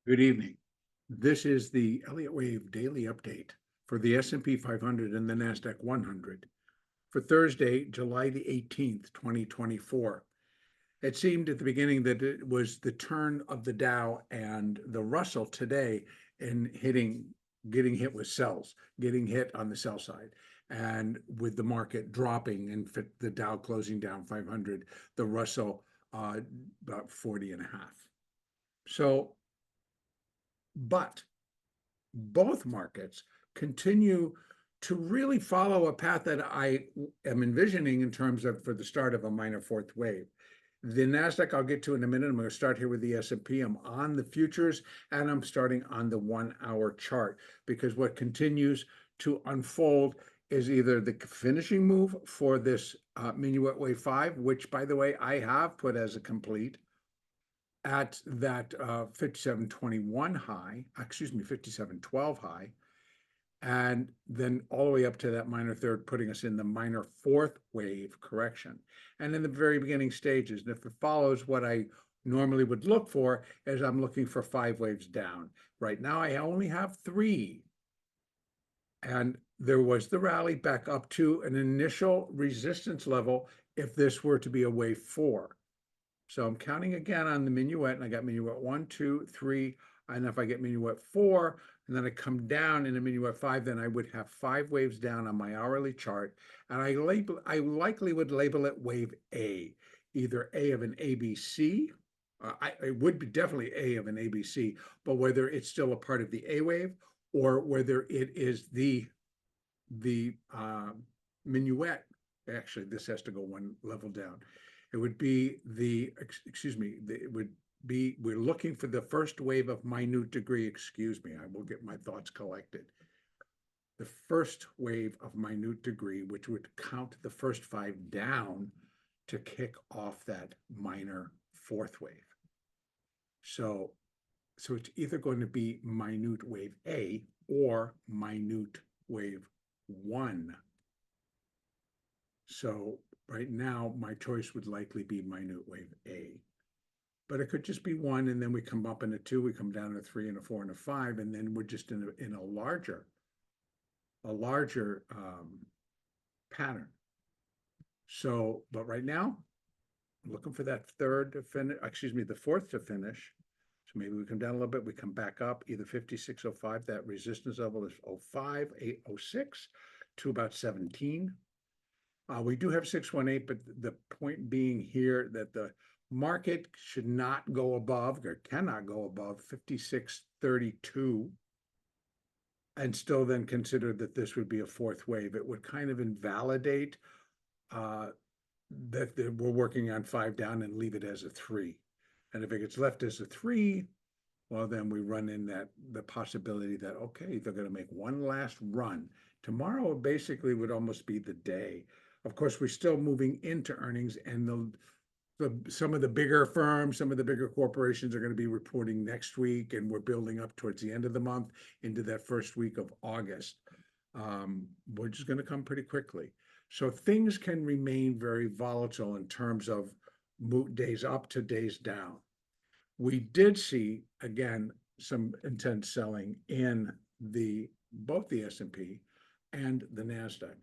Good evening. This is the Elliott Wave Daily Update for the S&P 500 and the NASDAQ 100 for Thursday, July the 18th, 2024. It seemed at the beginning that it was the turn of the Dow and the Russell today in getting hit with sells, getting hit on the sell side. And with the market dropping and the Dow closing down 500, the Russell about 40 and a half. But both markets continue to really follow a path that I am envisioning in terms of for the start of a minor fourth wave. The NASDAQ I'll get to in a minute. I'm going to start here with the S&P. I'm on the futures and I'm starting on the 1 hour chart because what continues to unfold is either the finishing move for this minuet wave 5, which by the way, I have put as a complete at that 5721 high, 5712 high, and then all the way up to that minor third, putting us in the minor fourth wave correction. And in the very beginning stages, and if it follows what I normally would look for, is I'm looking for 5 waves down. Right now, I only have 3. And there was the rally back up to an initial resistance level if this were to be a wave 4. So I'm counting again on the minuet, and I got minuet 1, 2, 3, and if I get minuet 4, and then I come down in a minuet 5, then I would have 5 waves down on my hourly chart, and I likely would label it wave A, either A of an ABC. It would be definitely A of an ABC, but whether it's still a part of the A wave or whether it is the minuet. Actually, this has to go one level down. It would be it would be, we're looking for the first wave of minute degree, I will get my thoughts collected. The first wave of minute degree, which would count the first 5 down to kick off that minor fourth wave. So it's either going to be minute wave A or minute wave 1. So right now, my choice would likely be minute wave A, but it could just be 1, and then we come up in a 2, we come down in a 3 and a 4 and a 5, and then we're just in a larger pattern. So, but right now, I'm looking for that third to finish. The fourth to finish. So maybe we come down a little bit, we come back up, either 56.05. That resistance level is 05, 806 to about 17. We do have 618, but the point being here that the market should not go above or cannot go above 56.32 and still then consider that this would be a fourth wave. It would kind of invalidate that we're working on 5 down and leave it as a 3. And if it gets left as a 3, well, then we run in the possibility that, okay, they're going to make one last run. Tomorrow basically would almost be the day. Of course, we're still moving into earnings, and some of the bigger firms, some of the bigger corporations are going to be reporting next week, and we're building up towards the end of the month into that first week of August, which is going to come pretty quickly. So things can remain very volatile in terms of days up to days down. We did see, again, some intense selling in both the S&P and the NASDAQ.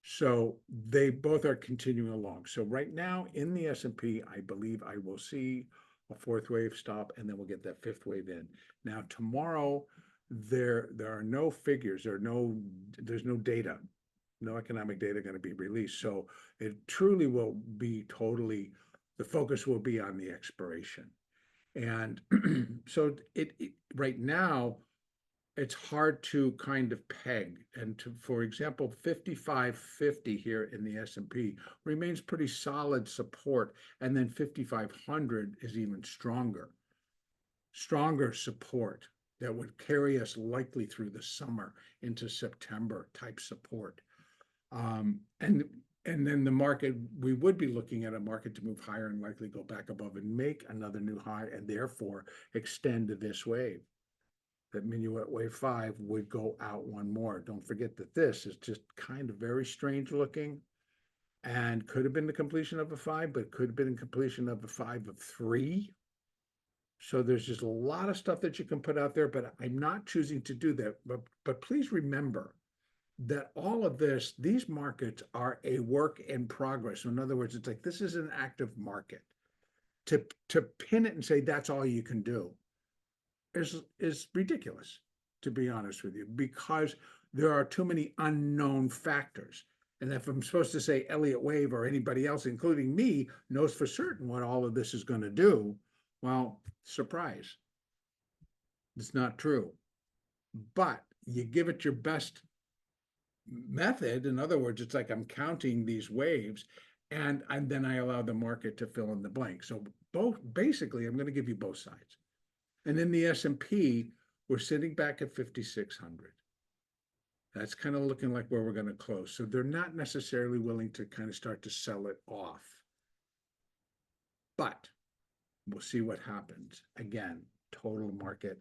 So they both are continuing along. So right now in the S&P, I believe I will see a fourth wave stop, and then we'll get that fifth wave in. Now tomorrow, there are no figures, there's no data, no economic data going to be released. So it truly will be the focus will be on the expiration. And so right now, it's hard to kind of peg. And for example, 5550 here in the S&P remains pretty solid support. And then 5500 is even stronger support that would carry us likely through the summer into September type support. And then the market, we would be looking at a market to move higher and likely go back above and make another new high, and therefore extend this wave. That minuet wave 5 would go out one more. Don't forget that this is just kind of very strange looking and could have been the completion of a 5, but could have been a completion of a 5 of 3. So there's just a lot of stuff that you can put out there, but I'm not choosing to do that. But please remember that all of this, these markets are a work in progress. So in other words, it's like this is an active market. To pin it and say that's all you can do is ridiculous, to be honest with you, because there are too many unknown factors. And if I'm supposed to say Elliott Wave or anybody else, including me, knows for certain what all of this is going to do, well, surprise. It's not true. But you give it your best method. In other words, it's like I'm counting these waves and then I allow the market to fill in the blank. So both, basically, I'm going to give you both sides. And in the S&P, we're sitting back at 5,600. That's kind of looking like where we're going to close. So they're not necessarily willing to kind of start to sell it off. But we'll see what happens. Again, total market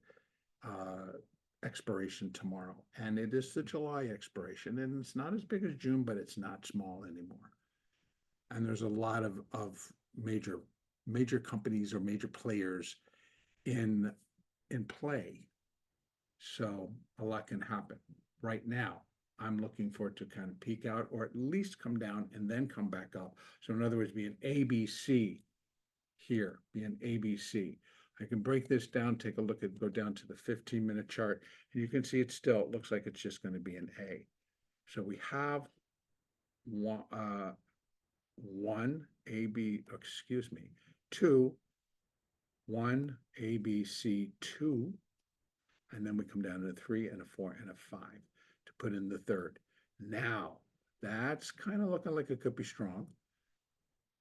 expiration tomorrow. And it is the July expiration. And it's not as big as June, but it's not small anymore. And there's a lot of major companies or major players in play. So a lot can happen. Right now, I'm looking for it to kind of peak out or at least come down and then come back up. So in other words, be an ABC here, be an ABC. I can break this down, take a look at, go down to the 15-minute chart, and you can see it still, it looks like it's just going to be an A. So we have two, 1 ABC 2, and then we come down to a 3 and a 4 and a 5 to put in the third. Now that's kind of looking like it could be strong.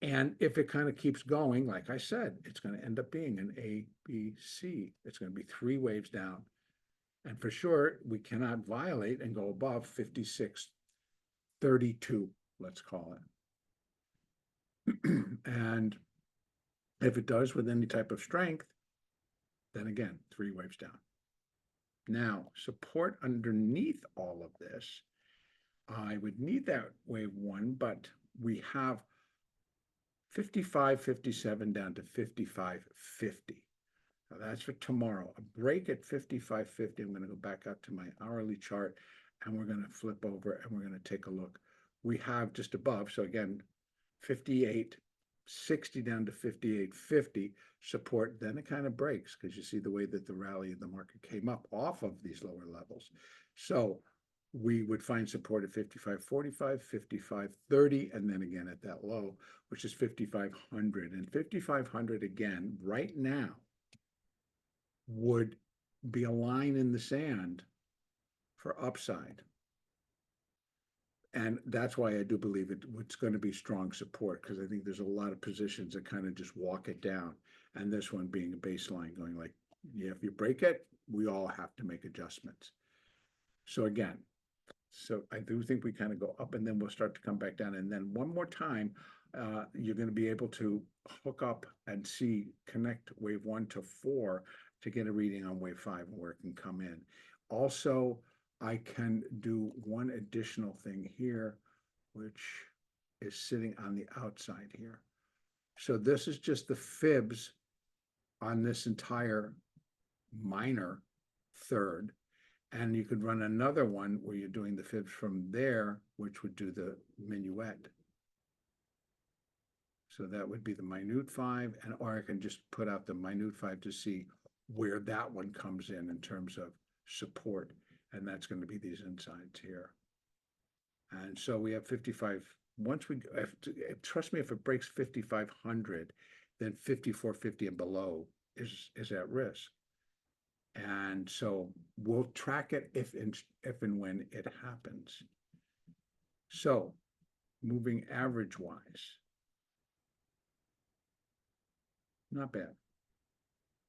And if it kind of keeps going, like I said, it's going to end up being an A, B, C. It's going to be 3 waves down. And for sure, we cannot violate and go above 56.32, let's call it. And if it does with any type of strength, then again, 3 waves down. Now, support underneath all of this, I would need that wave 1, but we have 55.57 down to 55.50. Now that's for tomorrow. A break at 55.50. I'm going to go back up to my hourly chart and we're going to flip over and we're going to take a look. We have just above, so again, 58.60 down to 58.50 support. Then it kind of breaks because you see the way that the rally of the market came up off of these lower levels. So we would find support at 55.45, 55.30, and then again at that low, which is 5,500. And 5,500 again, right now, would be a line in the sand for upside. And that's why I do believe it's going to be strong support, because I think there's a lot of positions that kind of just walk it down. And this one being a baseline going like, yeah, if you break it, we all have to make adjustments. So again, so I do think we kind of go up and then we'll start to come back down. And then one more time, you're going to be able to hook up and see, connect wave 1 to 4 to get a reading on wave 5 and where it can come in. Also, I can do one additional thing here, which is sitting on the outside here. So this is just the fibs on this entire minor third. And you could run another one where you're doing the fibs from there, which would do the minuet. So that would be the minute 5, and or I can just put out the minute 5 to see where that one comes in terms of support. And that's going to be these insides here. And so we have 55. Once we, trust me, if it breaks 5,500, then 54.50 and below is at risk. And so we'll track it if and when it happens. So moving average wise, not bad.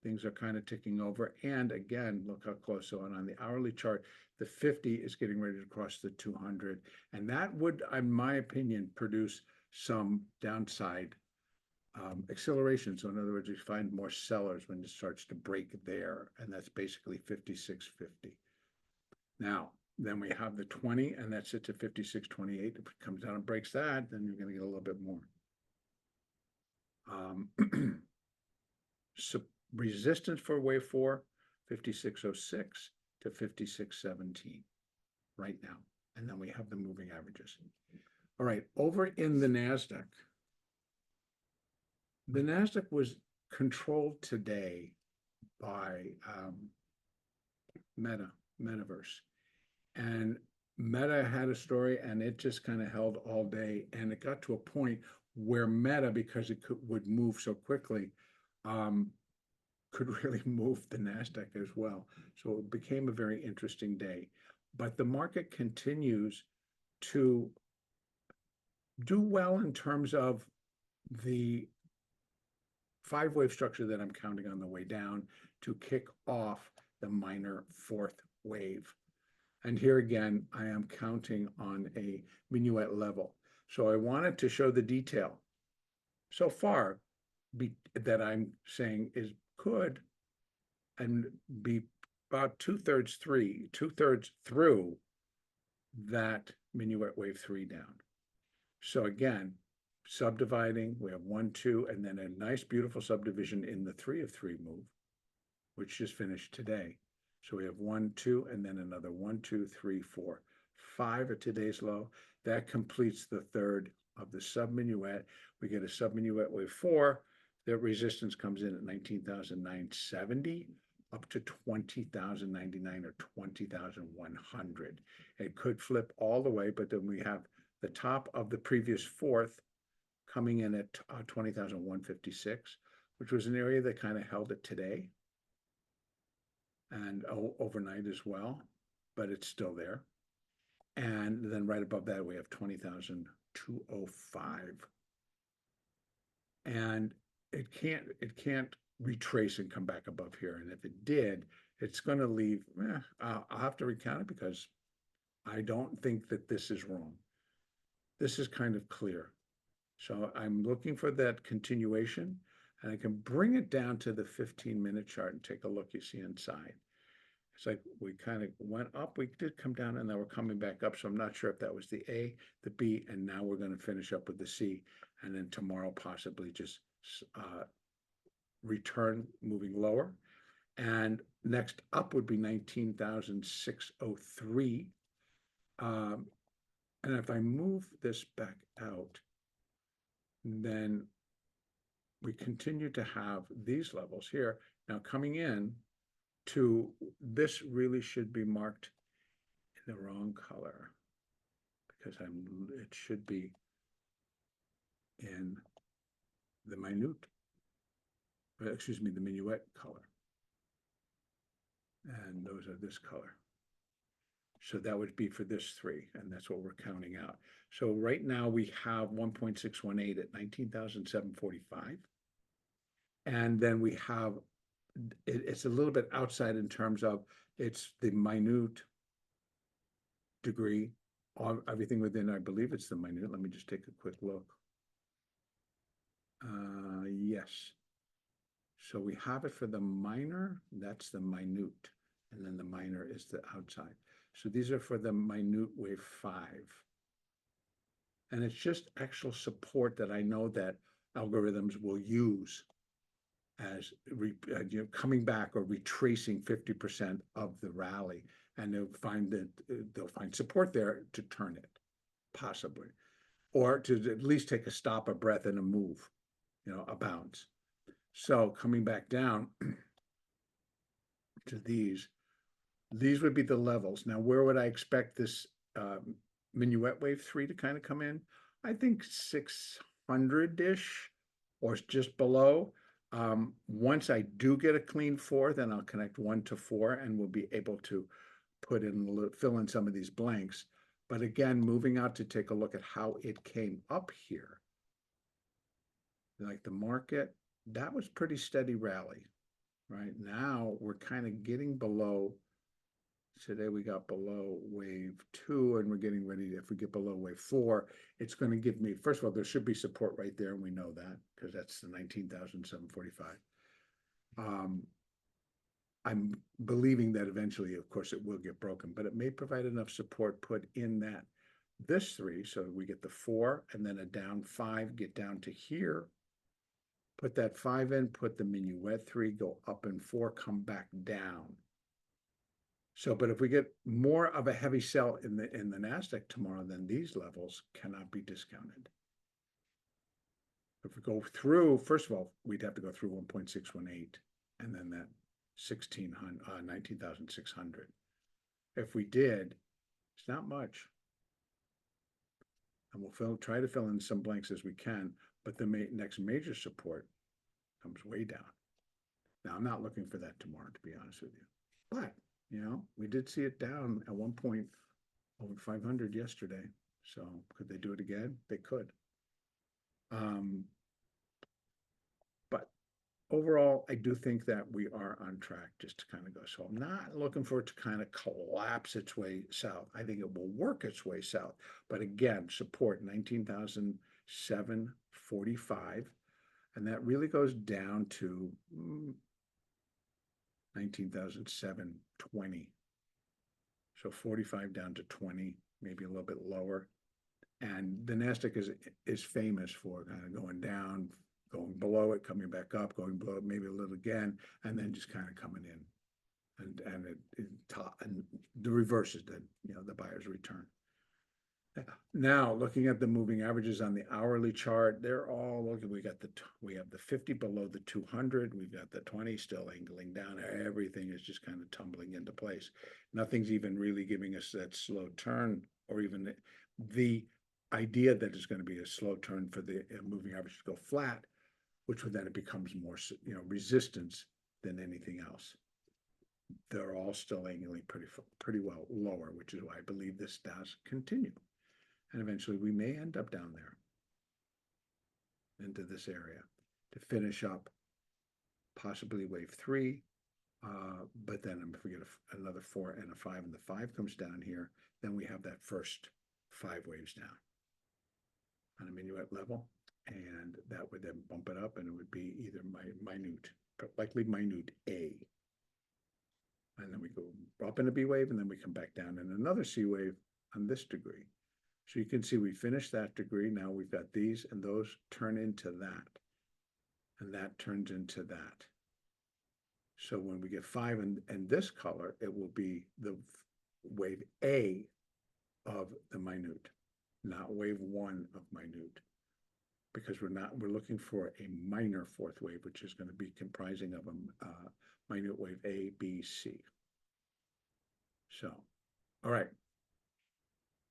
Things are kind of ticking over. And again, look how close. So on the hourly chart, the 50 is getting ready to cross the 200. And that would, in my opinion, produce some downside acceleration. So in other words, we find more sellers when it starts to break there. And that's basically 56.50. Now, then we have the 20, and that sits at 56.28. If it comes down and breaks that, then you're going to get a little bit more. So resistance for wave 4, 5606 to 5617 right now. And then we have the moving averages. All right, over in the NASDAQ was controlled today by Metaverse. And Meta had a story and it just kind of held all day. And it got to a point where Meta, because it would move so quickly, could really move the NASDAQ as well. So it became a very interesting day. But the market continues to do well in terms of the 5-wave structure that I'm counting on the way down to kick off the minor 4th wave. And here again, I am counting on a minuet level. So I wanted to show the detail so far that I'm saying is good and be about 2/3 through that minuet wave 3 down. So again, subdividing, we have 1, 2, and then a nice, beautiful subdivision in the 3 of 3 move, which just finished today. So we have 1, 2, and then another 1, 2, 3, 4, 5 at today's low. That completes the 3rd of the subminuet. We get a subminuet wave 4. That resistance comes in at 19,970 up to 20,099 or 20,100. It could flip all the way, but then we have the top of the previous 4th coming in at 20,156, which was an area that kind of held it today and overnight as well, but it's still there. And then right above that, we have 20,205. And it can't retrace and come back above here. And if it did, it's going to leave, I'll have to recount it because I don't think that this is wrong. This is kind of clear. So I'm looking for that continuation, and I can bring it down to the 15-minute chart and take a look. You see inside. It's like we kind of went up. We did come down, and now we're coming back up. So I'm not sure if that was the A, the B, and now we're going to finish up with the C, and then tomorrow possibly just return moving lower. And next up would be 19,603. And if I move this back out, then we continue to have these levels here. Now coming in to this really should be marked in the wrong color because it should be in the minute, excuse me, the minuet color. And those are this color. So that would be for this 3, and that's what we're counting out. So right now we have 1.618 at 19,745. And then we have, it's a little bit outside in terms of it's the minute degree, everything within, I believe it's the minute. Let me just take a quick look. Yes. So we have it for the minor, that's the minute, and then the minor is the outside. So these are for the minute wave 5. And it's just actual support that I know that algorithms will use as coming back or retracing 50% of the rally. And they'll find support there to turn it, possibly. Or to at least take a stop, a breath, and a move, a bounce. So coming back down to these would be the levels. Now, where would I expect this minuet wave 3 to kind of come in? I think 600-ish or just below. Once I do get a clean 4, then I'll connect 1 to 4 and we'll be able to fill in some of these blanks. But again, moving out to take a look at how it came up here. Like the market, that was pretty steady rally. Right now, we're kind of getting below. Today we got below wave 2, and we're getting ready. If we get below wave 4, it's going to give me, first of all, there should be support right there, and we know that because that's the 19,745. I'm believing that eventually, of course, it will get broken, but it may provide enough support put in that this 3, so we get the 4 and then a down 5, get down to here, put that 5 in, put the minuet 3, go up in 4, come back down. So, but if we get more of a heavy sell in the NASDAQ tomorrow, then these levels cannot be discounted. If we go through, first of all, we'd have to go through 1.618 and then that 19,600. If we did, it's not much. And we'll try to fill in some blanks as we can, but the next major support comes way down. Now, I'm not looking for that tomorrow, to be honest with you. But, you know, we did see it down at one point over 500 yesterday. So could they do it again? They could. But overall, I do think that we are on track just to kind of go. So I'm not looking for it to kind of collapse its way south. I think it will work its way south. But again, support 19,745. And that really goes down to 19,720. So 45 down to 20, maybe a little bit lower. And the NASDAQ is famous for kind of going down, going below it, coming back up, going below it, maybe a little again, and then just kind of coming in. And the reverse is that, you know, the buyer's return. Now, looking at the moving averages on the hourly chart, they're all looking. We have the 50 below the 200. We've got the 20 still angling down. Everything is just kind of tumbling into place. Nothing's even really giving us that slow turn, or even the idea that it's going to be a slow turn for the moving average to go flat, which would then it becomes more, you know, resistance than anything else. They're all still angling pretty well lower, which is why I believe this does continue. And eventually we may end up down there into this area to finish up possibly wave 3. But then if we get another 4 and a 5 and the 5 comes down here, then we have that first 5 waves down on a minuet level. And that would then bump it up, and it would be either minute, but likely minute A. And then we go up in a B wave, and then we come back down in another C wave on this degree. So you can see we finished that degree. Now we've got these, and those turn into that. And that turns into that. So when we get 5 in this color, it will be the wave A of the minute, not wave 1 of minute. Because we're looking for a minor 4th wave, which is going to be comprising of a minute wave A, B, C. So, all right.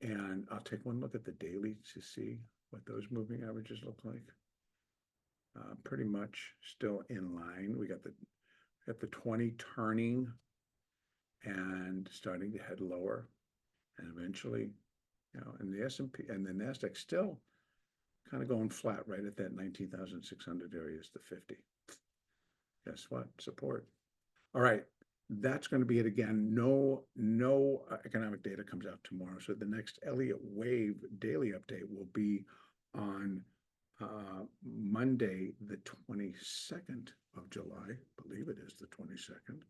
And I'll take one look at the daily to see what those moving averages look like. Pretty much still in line. We got the 20 turning and starting to head lower, and eventually, you know, and the S&P and the NASDAQ still kind of going flat right at that 19,600 area is the 50. Guess what? Support. All right. That's going to be it again. No economic data comes out tomorrow. So the next Elliott wave daily update will be on Monday, the 22nd of July. I believe it is the 22nd.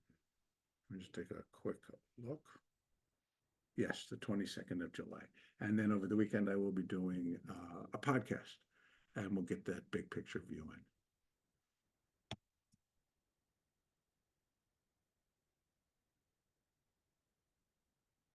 Let me just take a quick look. Yes, the 22nd of July. And then over the weekend, I will be doing a podcast, and we'll get that big picture view in.